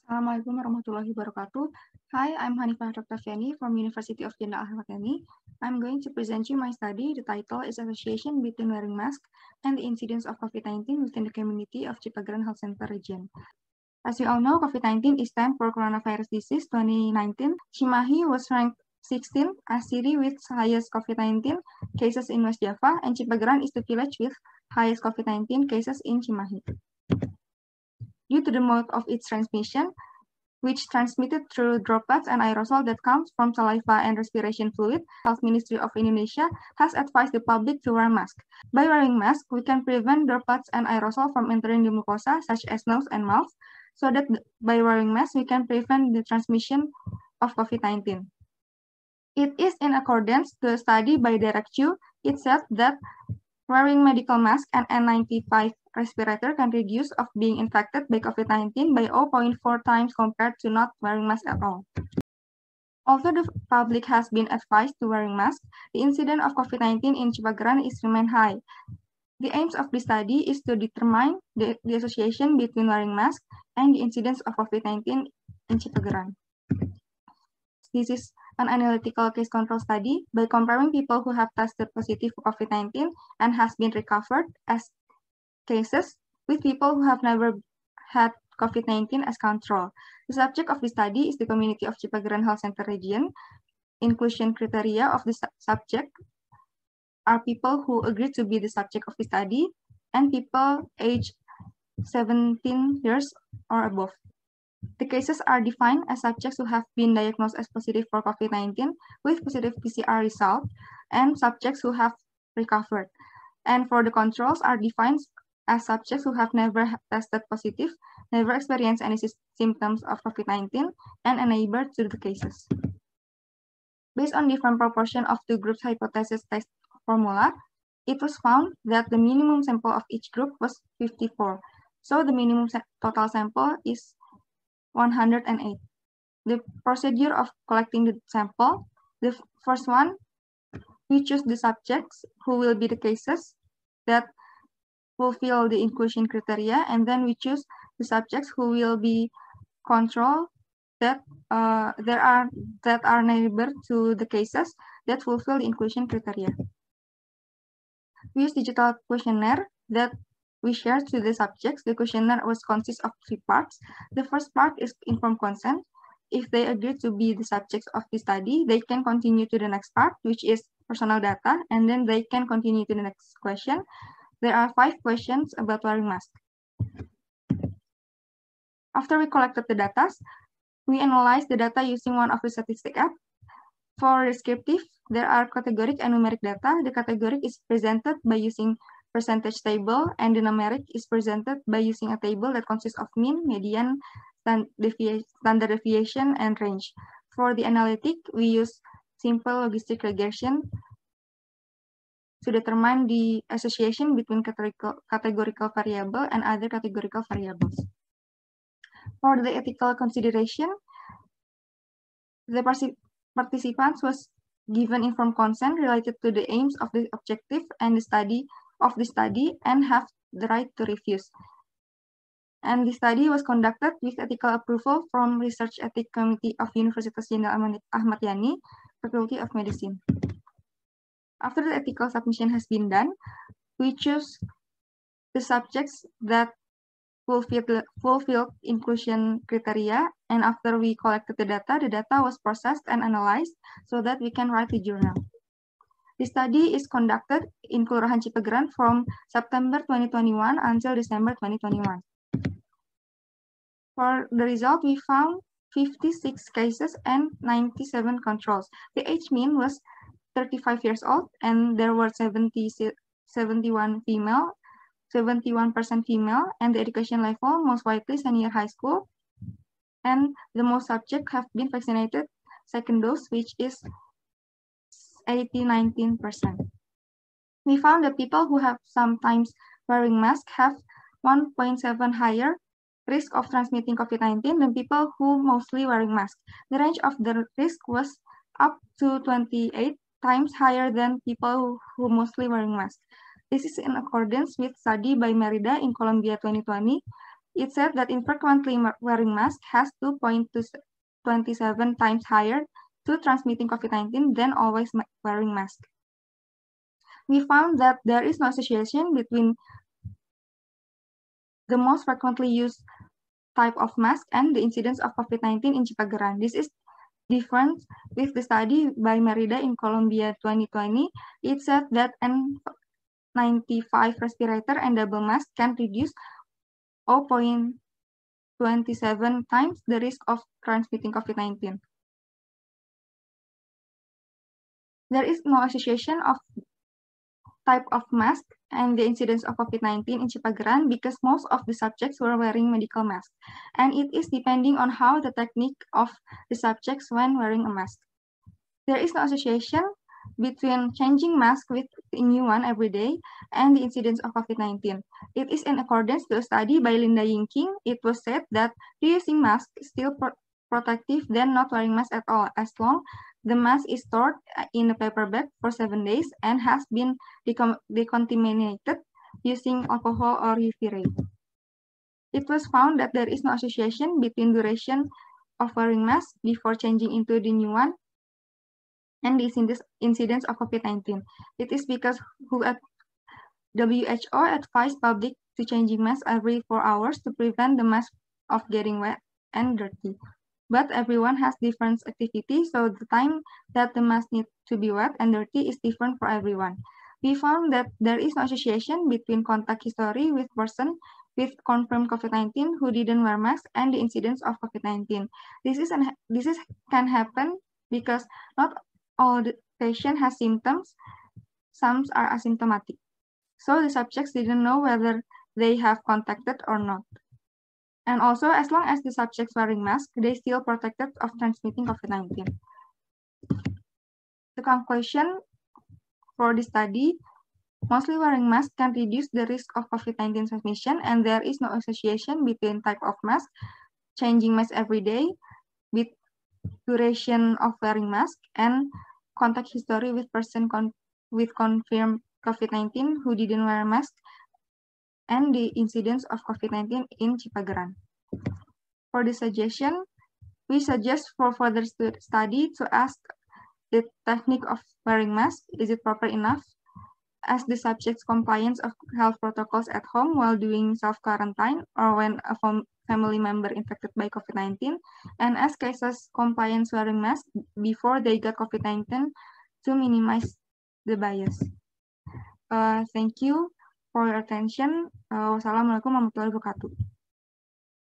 Assalamualaikum warahmatullahi wabarakatuh. Hi, I'm Hanifah Doktaviani from University of Jenderal Ahmad Yani. I'm going to present you my study. The title is Association between Wearing Mask and the Incidence of COVID-19 within the Community of Cipageran Health Center Region. As we all know, COVID-19 is time for coronavirus disease 2019. Cimahi was ranked 16th as city with highest COVID-19 cases in West Java, and Cipageran is the village with highest COVID-19 cases in Cimahi. Due to the mode of its transmission, which transmitted through droplets and aerosol that comes from saliva and respiration fluid, Health Ministry of Indonesia has advised the public to wear masks. By wearing masks, we can prevent droplets and aerosol from entering the mucosa, such as nose and mouth, so that by wearing masks, we can prevent the transmission of COVID-19. It is in accordance to a study by DirectQ. It said that wearing medical mask and N95 respirator can reduce of being infected by COVID-19 by 0.4 times compared to not wearing mask at all. Although the public has been advised to wearing masks, the incidence of COVID-19 in Cipageran is remain high. The aims of the study is to determine the association between wearing masks and the incidence of COVID-19 in Cipageran. This is an analytical case control study by comparing people who have tested positive for COVID-19 and has been recovered as cases with people who have never had COVID-19 as control. The subject of the study is the community of Cipageran Health Center Region. Inclusion criteria of the subject are people who agree to be the subject of the study and people aged 17 years or above. The cases are defined as subjects who have been diagnosed as positive for COVID-19 with positive PCR result and subjects who have recovered. And for the controls are defined as subjects who have never tested positive, never experienced any symptoms of COVID-19, and unable to the cases. Based on different proportion of the group's hypothesis test formula, it was found that the minimum sample of each group was 54. So the minimum total sample is 108. The procedure of collecting the sample, the first one, we choose the subjects who will be the cases that fulfill the inclusion criteria, and then we choose the subjects who will be control that are neighbor to the cases that fulfill the inclusion criteria. We use digital questionnaire that we share to the subjects. The questionnaire consists of 3 parts. The first part is informed consent. If they agree to be the subjects of the study, they can continue to the next part, which is personal data, and then they can continue to the next question. There are 5 questions about wearing mask. After we collected the data, we analyze the data using one of the statistic app. For descriptive, there are categoric and numeric data. The categoric is presented by using percentage table, and the numeric is presented by using a table that consists of mean, median, standard deviation, and range. For the analytic, we use simple logistic regression to determine the association between categorical variable and other categorical variables. For the ethical consideration, the participants was given informed consent related to the aims of the objective and the study and have the right to refuse. And the study was conducted with ethical approval from Research Ethics Committee of Universitas Jenderal Ahmad Yani, Faculty of Medicine. After the ethical submission has been done, we choose the subjects that fulfilled inclusion criteria, and after we collected the data was processed and analyzed so that we can write the journal. The study is conducted in Kelurahan Cipageran from September 2021 until December 2021. For the result, we found 56 cases and 97 controls. The age mean was 35 years old, and there were 71% female, and the education level most likely senior high school, and the most subjects have been vaccinated second dose, which is 19%. We found that people who have sometimes wearing masks have 1.7 higher risk of transmitting COVID-19 than people who mostly wearing masks. The range of the risk was up to 28 times higher than people who mostly wearing masks. This is in accordance with study by Merida in Colombia 2020, It said that infrequently wearing mask has 2.27 times higher to transmitting COVID-19 than always wearing mask. We found that there is no association between the most frequently used type of mask and the incidence of COVID-19 in Cipageran. This is different with the study by Merida in Colombia 2020. It said that N95 respirator and double mask can reduce 0.27 times the risk of transmitting COVID-19. There is no association of type of mask and the incidence of COVID-19 in Cipageran because most of the subjects were wearing medical masks, and it is depending on how the technique of the subjects when wearing a mask. There is no association between changing mask with a new one every day and the incidence of COVID-19. It is in accordance to a study by Linda Yingking. It was said that reusing mask is still protective than not wearing mask at all, as long the mask is stored in a paper bag for 7 days and has been decontaminated using alcohol or UV ray. It was found that there is no association between duration of wearing mask before changing into the new one and the incidence of COVID-19. It is because WHO advised public to changing masks every 4 hours to prevent the mask of getting wet and dirty. But everyone has different activities, so the time that the mask needs to be wet and dirty is different for everyone. We found that there is no association between contact history with person with confirmed COVID-19 who didn't wear masks and the incidence of COVID-19. This can happen because not all the patient has symptoms, some are asymptomatic. So the subjects didn't know whether they have contacted or not. And also, as long as the subjects wearing masks, they still protected of transmitting COVID-19. The conclusion for the study, mostly wearing masks can reduce the risk of COVID-19 transmission, and there is no association between type of mask, changing mask every day, with duration of wearing mask, and contact history with person with confirmed COVID-19 who didn't wear a mask, and the incidence of COVID-19 in Cipageran. For the suggestion, we suggest for further study to ask the technique of wearing mask, is it proper enough? As the subject's compliance of health protocols at home while doing self-quarantine or when a family member infected by COVID-19, and as cases compliance wearing mask before they got COVID-19 to minimize the bias. Thank you for your attention. Wassalamualaikum warahmatullahi wabarakatuh.